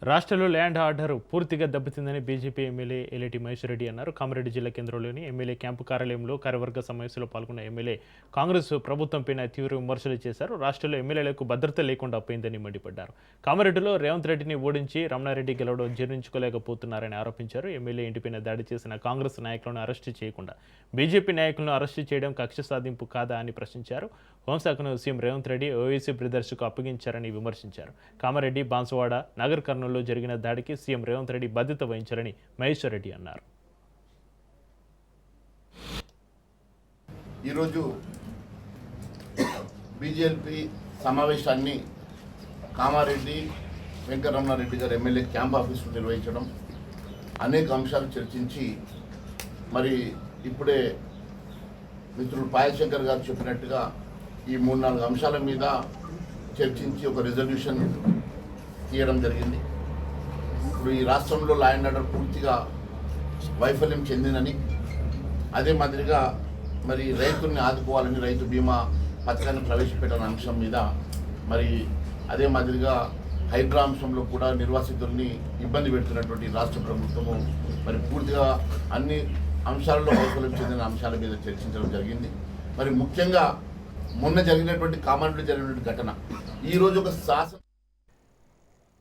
రాష్ట్రంలో land order పూర్తిగా దెబ్బతిందని BJP MLA Elleti Maheshwar Reddy అన్నారు. కామారెడ్డి జిల్లా కేంద్రంలోని ఎమ్మెల్యే క్యాంపు కార్యాలయంలో కార్యవర్గ సమావేశంలో పాల్గొన్న ఎమ్మెల్యే కాంగ్రెస్ ప్రభుత్వంపై తీవ్ర విమర్శలు చేశారు. రాష్ట్రంలో ఎమ్మెల్యేలకు భద్రత లేకుండా పోయిందని మండిపడ్డారు. కామారెడ్డిలో రేవంత్ రెడ్డిని ఓడించి రమణారెడ్డి గెలవడం జీర్ణించుకోలేకపోతున్నారని ఆరోపించారు. ఎమ్మెల్యే ఇంటిపైన దాడి చేసిన కాంగ్రెస్ నాయకులను అరెస్టు చేయకుండా బీజేపీ నాయకులను అరెస్టు చేయడం కక్ష సాధింపు కాదా అని ప్రశ్నించారు. హోంశాఖను సీఎం రేవంత్ రెడ్డి ఓవైసీ బ్రదర్స్కు అప్పగించారని విమర్శించారు. కామారెడ్డి, బాన్సువాడ, నగర్ కర్నూలులో జరిగిన దాడికి సీఎం రేవంత్ రెడ్డి బాధ్యత వహించారని మహేశ్వర్ రెడ్డి అన్నారు. ఈరోజు బీజేపీ సమావేశాన్ని కామారెడ్డి వెంకటరమణారెడ్డి గారు ఎమ్మెల్యే క్యాంప్ ఆఫీసులో నిర్వహించడం, అనేక అంశాలు చర్చించి మరి ఇప్పుడే మిత్రులు పాయశంకర్ గారు చెప్పినట్టుగా ఈ 3-4 అంశాల మీద చర్చించి ఒక రిజల్యూషన్ తీయడం జరిగింది. ఇప్పుడు ఈ రాష్ట్రంలో లా అండ్ ఆర్డర్ పూర్తిగా వైఫల్యం చెందినని, అదే మాదిరిగా మరి రైతుల్ని ఆదుకోవాలని రైతు బీమా పథకాన్ని ప్రవేశపెట్టిన అంశం మీద, మరి అదే మాదిరిగా హైడ్రా అంశంలో కూడా నిర్వాసితుల్ని ఇబ్బంది పెడుతున్నటువంటి రాష్ట్ర ప్రభుత్వము మరి పూర్తిగా అన్ని అంశాలలో వైఫల్యం చెందిన అంశాల మీద చర్చించడం జరిగింది. మరి ముఖ్యంగా మొన్న జరిగినటువంటి కామారెడ్డిలో జరిగినటువంటి ఘటన ఈరోజు ఒక శాసన